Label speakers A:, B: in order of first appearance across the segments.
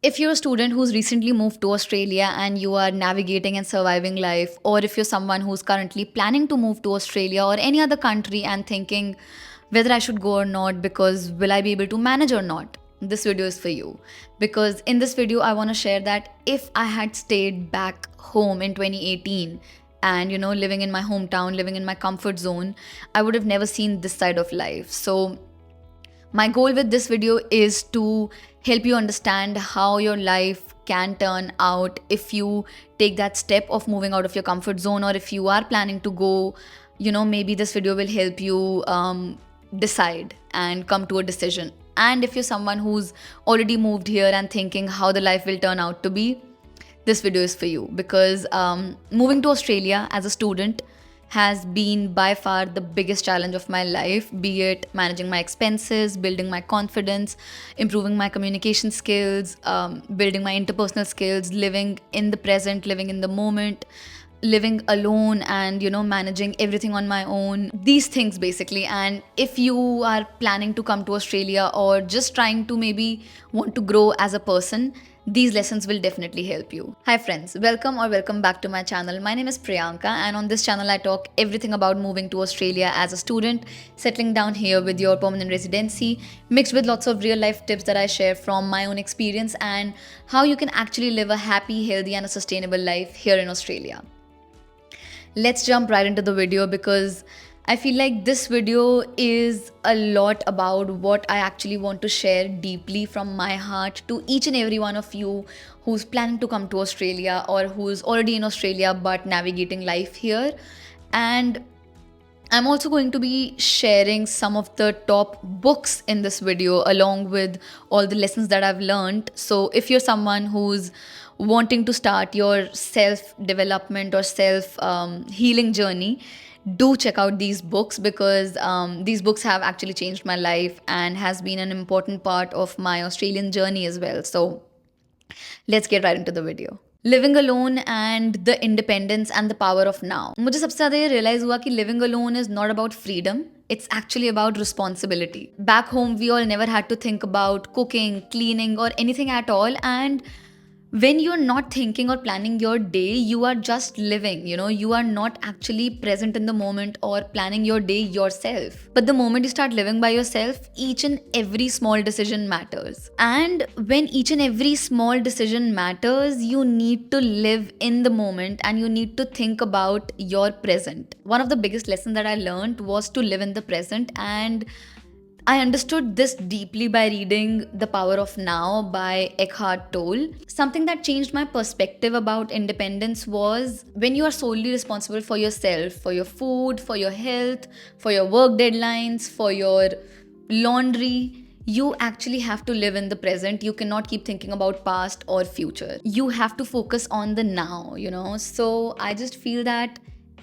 A: If you're a student who's recently moved to Australia and you are navigating and surviving life, or if you're someone who's currently planning to move to Australia or any other country and thinking whether I should go or not because will I be able to manage or not, this video is for you. Because in this video, I want to share that if I had stayed back home in 2018 and living in my hometown, living in my comfort zone, I would have never seen this side of life. So my goal with this video is to help you understand how your life can turn out if you take that step of moving out of your comfort zone, or if you are planning to go. Maybe this video will help you decide and come to a decision. And if you're someone who's already moved here and thinking how the life will turn out to be, this video is for you. Because moving to Australia as a student has been by far the biggest challenge of my life, be it managing my expenses, building my confidence, improving my communication skills, building my interpersonal skills, living in the present, living in the moment, living alone, and managing everything on my own, these things basically. And if you are planning to come to Australia or just trying to maybe want to grow as a person, these lessons will definitely help you. Hi friends, welcome back to my channel. My name is Priyanka, and on this channel I talk everything about moving to Australia as a student, settling down here with your permanent residency, mixed with lots of real life tips that I share from my own experience, and how you can actually live a happy, healthy and a sustainable life here in Australia. Let's jump right into the video, because I feel like this video is a lot about what I actually want to share deeply from my heart to each and every one of you who's planning to come to Australia or who's already in Australia but navigating life here. And I'm also going to be sharing some of the top books in this video along with all the lessons that I've learned. So if you're someone who's wanting to start your self development or self healing journey, do check out these books, because these books have actually changed my life and has been an important part of my Australian journey as well. So let's get right into the video. Living alone and the independence and the power of now. मुझे सबसे ज़्यादा ये realise हुआ कि living alone is not about freedom, it's actually about responsibility. Back home, we all never had to think about cooking, cleaning, or anything at all. And when you're not thinking or planning your day, you are just living. You are not actually present in the moment or planning your day yourself. But the moment you start living by yourself, each and every small decision matters. And when each and every small decision matters, you need to live in the moment and you need to think about your present. One of the biggest lessons that I learned was to live in the present, and I understood this deeply by reading The Power of Now by Eckhart Tolle. Something that changed my perspective about independence was when you are solely responsible for yourself, for your food, for your health, for your work deadlines, for your laundry, you actually have to live in the present. You cannot keep thinking about past or future. You have to focus on the now. So I just feel that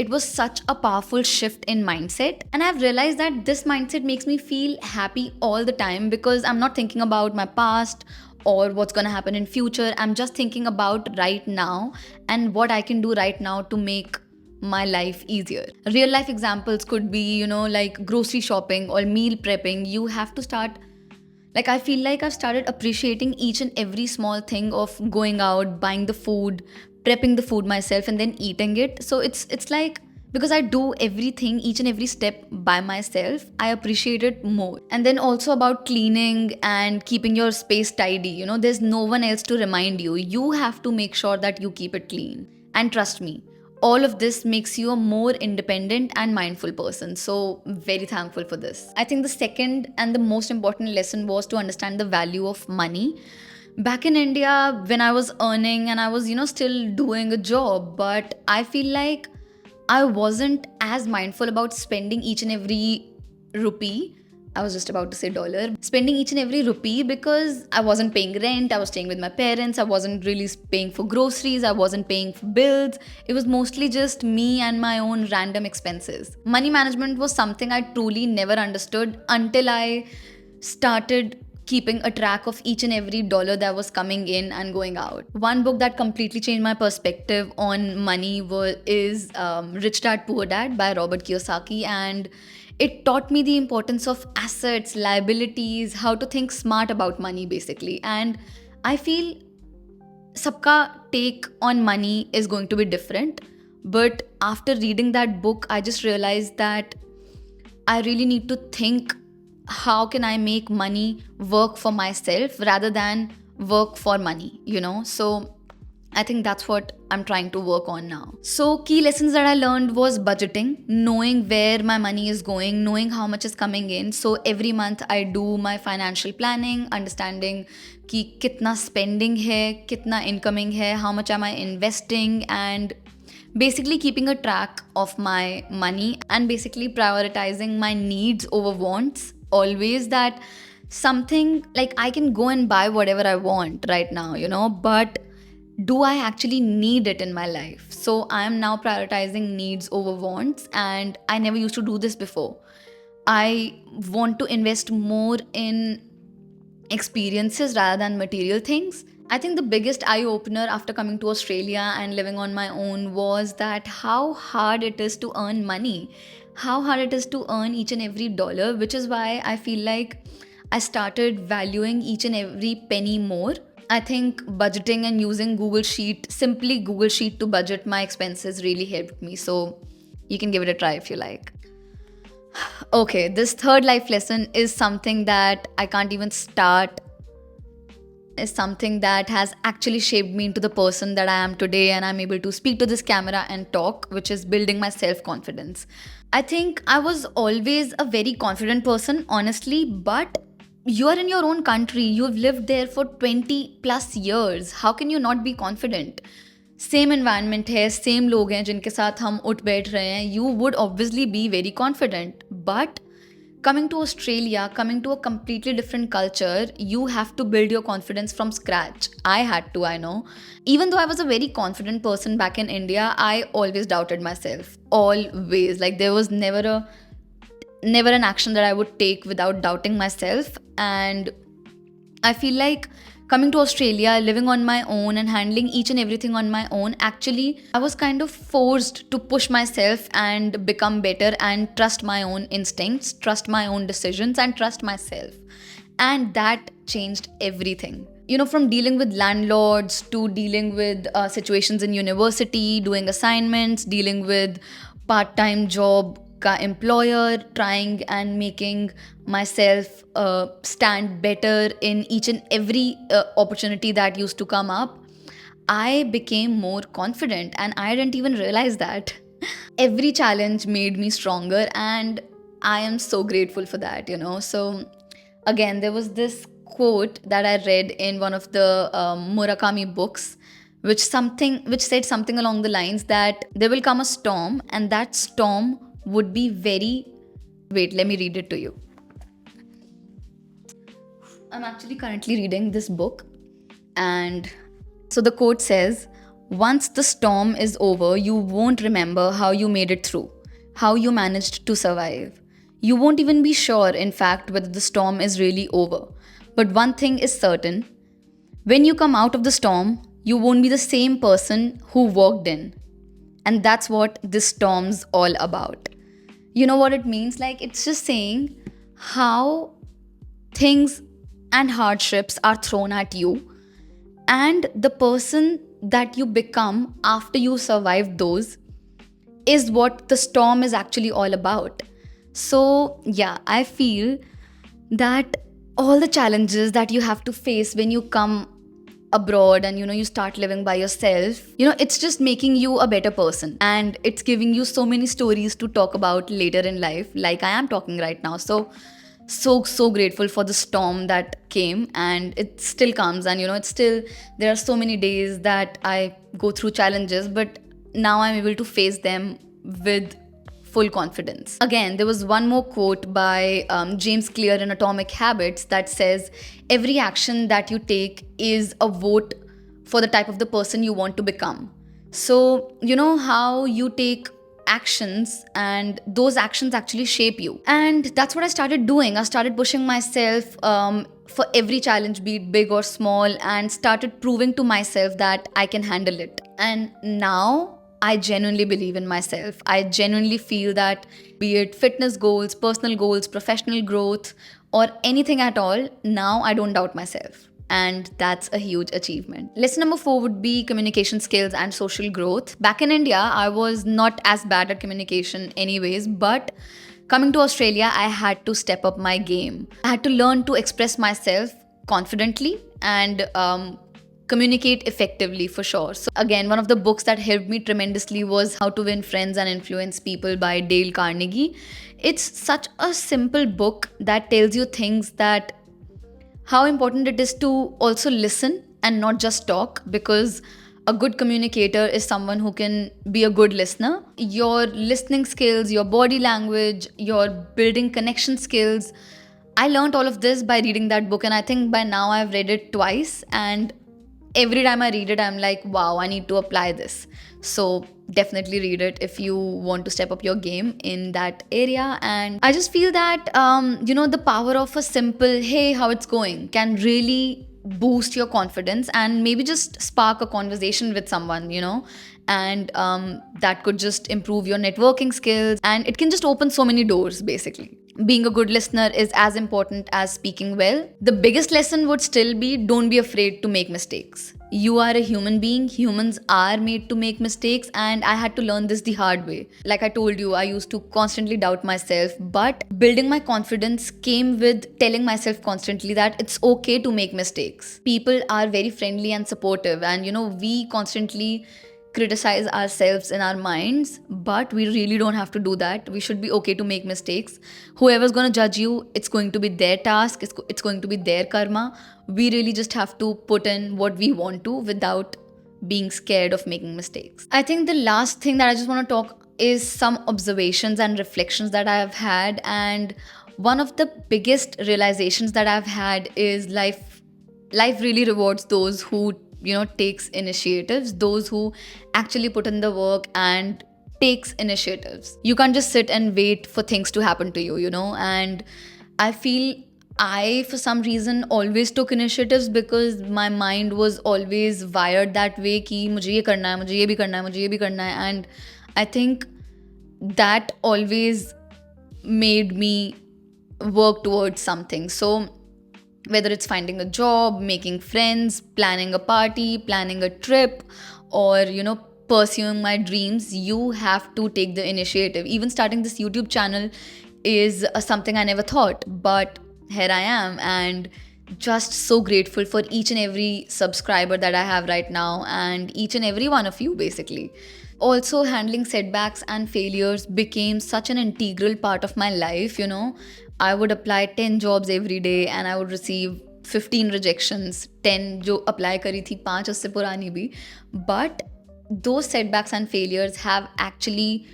A: it was such a powerful shift in mindset, and I've realized that this mindset makes me feel happy all the time, because I'm not thinking about my past or what's going to happen in future. I'm just thinking about right now and what I can do right now to make my life easier. Real life examples could be, like grocery shopping or meal prepping. You have to start, like, I feel like I've started appreciating each and every small thing of going out, buying the food, prepping the food myself, and then eating it. So it's like, because I do everything, each and every step by myself, I appreciate it more. And then also about cleaning and keeping your space tidy. There's no one else to remind you. You have to make sure that you keep it clean. And trust me, all of this makes you a more independent and mindful person. So very thankful for this. I think the second and the most important lesson was to understand the value of money. Back in India, when I was earning and I was, still doing a job, but I feel like I wasn't as mindful about spending each and every rupee. I was just about to say dollar. Spending each and every rupee, because I wasn't paying rent, I was staying with my parents, I wasn't really paying for groceries, I wasn't paying for bills. It was mostly just me and my own random expenses. Money management was something I truly never understood until I started keeping a track of each and every dollar that was coming in and going out. One book that completely changed my perspective on money is Rich Dad Poor Dad by Robert Kiyosaki, and it taught me the importance of assets, liabilities, how to think smart about money basically. And I feel सबका take on money is going to be different. But after reading that book, I just realized that I really need to think, how can I make money work for myself rather than work for money, you know? So I think that's what I'm trying to work on now. So, key lessons that I learned was budgeting, knowing where my money is going, knowing how much is coming in. So, every month I do my financial planning, understanding कि कितना spending है, कितना incoming है, how much am I investing, and basically keeping a track of my money and basically prioritizing my needs over wants. Always that something like I can go and buy whatever I want right now, you know, but do I actually need it in my life? So I am now prioritizing needs over wants, and I never used to do this before. I want to invest more in experiences rather than material things. I think the biggest eye opener after coming to Australia and living on my own was that how hard it is to earn money, how hard it is to earn each and every dollar, which is why I feel like I started valuing each and every penny more. I think budgeting and using Google Sheet, simply Google Sheet to budget my expenses really helped me. So you can give it a try if you like. Okay, this third life lesson is something that I can't even start, is something that has actually shaped me into the person that I am today, and I'm able to speak to this camera and talk, which is building my self confidence. I think I was always a very confident person, honestly, but you're in your own country, you've lived there for 20 plus years. How can you not be confident? Same environment है, same लोग हैं जिनके साथ हम उठ बैठ रहे हैं, you would obviously be very confident. But coming to Australia, coming to a completely different culture, you have to build your confidence from scratch. I had to, I know. Even though I was a very confident person back in India, I always doubted myself. Always. Like there was never an action that I would take without doubting myself. And I feel like coming to Australia, living on my own and handling each and everything on my own, actually, I was kind of forced to push myself and become better and trust my own instincts, trust my own decisions, and trust myself. And that changed everything. You know, from dealing with landlords to dealing with situations in university, doing assignments, dealing with part-time job का employer, trying and making myself stand better in each and every opportunity that used to come up, I became more confident, and I didn't even realize that. Every challenge made me stronger, and I am so grateful for that, you know. So again, there was this quote that I read in one of the Murakami books, which said something along the lines that there will come a storm, and that storm would be very... Wait, let me read it to you. I'm actually currently reading this book, and so the quote says, once the storm is over, you won't remember how you made it through, how you managed to survive. You won't even be sure, in fact, whether the storm is really over. But one thing is certain: when you come out of the storm, you won't be the same person who walked in. And that's what this storm's all about. You know what it means? Like, it's just saying how things and hardships are thrown at you, and the person that you become after you survive those is what the storm is actually all about. So yeah, I feel that all the challenges that you have to face when you come abroad and you start living by yourself, it's just making you a better person, and it's giving you so many stories to talk about later in life, like I am talking right now. So grateful for the storm that came, and it still comes, and it's still, there are so many days that I go through challenges, but now I'm able to face them with full confidence. Again, there was one more quote by James Clear in Atomic Habits that says, every action that you take is a vote for the type of the person you want to become. So, you know how you take actions, and those actions actually shape you. And that's what I started doing. I started pushing myself for every challenge, be it big or small, and started proving to myself that I can handle it. And now I genuinely believe in myself. I genuinely feel that, be it fitness goals, personal goals, professional growth, or anything at all, now I don't doubt myself. And that's a huge achievement. Lesson number 4 would be communication skills and social growth. Back in India, I was not as bad at communication, anyways, but coming to Australia, I had to step up my game. I had to learn to express myself confidently and communicate effectively, for sure. So, again, one of the books that helped me tremendously was How to Win Friends and Influence People by Dale Carnegie. It's such a simple book that tells you things that how important it is to also listen and not just talk, because a good communicator is someone who can be a good listener. Your listening skills, your body language, your building connection skills. I learned all of this by reading that book, and I think by now I've read it twice, and every time I read it, I'm like, wow, I need to apply this. So definitely read it if you want to step up your game in that area. And I just feel that, the power of a simple, hey, how it's going, can really boost your confidence and maybe just spark a conversation with someone, and that could just improve your networking skills, and it can just open so many doors, basically. Being a good listener is as important as speaking well. The biggest lesson would still be, don't be afraid to make mistakes. You are a human being. Humans are made to make mistakes, and I had to learn this the hard way. Like I told you, I used to constantly doubt myself, but building my confidence came with telling myself constantly that it's okay to make mistakes. People are very friendly and supportive, and we constantly criticize ourselves in our minds, but we really don't have to do that. We should be okay to make mistakes. Whoever's going to judge you, it's going to be their task, it's going to be their karma. We really just have to put in what we want to without being scared of making mistakes. I think the last thing that I just want to talk is some observations and reflections that I have had. And one of the biggest realizations that I've had is life really rewards those who takes initiatives, those who actually put in the work and takes initiatives. You can't just sit and wait for things to happen to you, and I feel I, for some reason, always took initiatives because my mind was always wired that way कि मुझे ये करना है, मुझे ये भी करना है, मुझे ये भी करना है, and I think that always made me work towards something. So whether it's finding a job, making friends, planning a party, planning a trip, or pursuing my dreams, you have to take the initiative. Even starting this YouTube channel is something I never thought, but here I am, and just so grateful for each and every subscriber that I have right now, and each and every one of you, basically. Also, handling setbacks and failures became such an integral part of my life. I would apply 10 jobs every day and I would receive 15 rejections. 10 जो apply करी थी, 5 उससे पुरानी भी. But those setbacks and failures have actually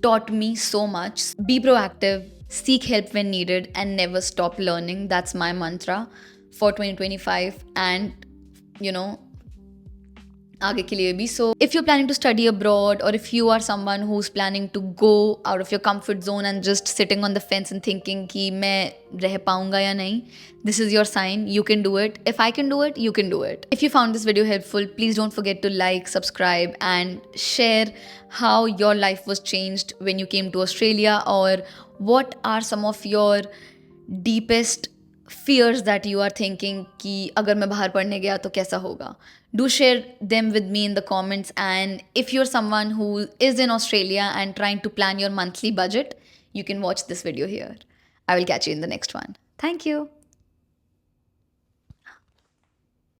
A: taught me so much. Be proactive, seek help when needed, and never stop learning. That's my mantra for 2025 and आगे के लिए भी. So if you're planning to study abroad, or if you are someone who's planning to go out of your comfort zone and just sitting on the fence and thinking कि मैं रह पाऊंगा या नहीं, this is your sign. You can do it. If I can do it, you can do it. If you found this video helpful, please don't forget to like, subscribe, and share how your life was changed when you came to Australia, or what are some of your deepest fears that you are thinking कि अगर मैं बाहर पढ़ने गया तो कैसा होगा. Do share them with me in the comments. And if you're someone who is in Australia and trying to plan your monthly budget, you can watch this video here. I will catch you in the next one. Thank you.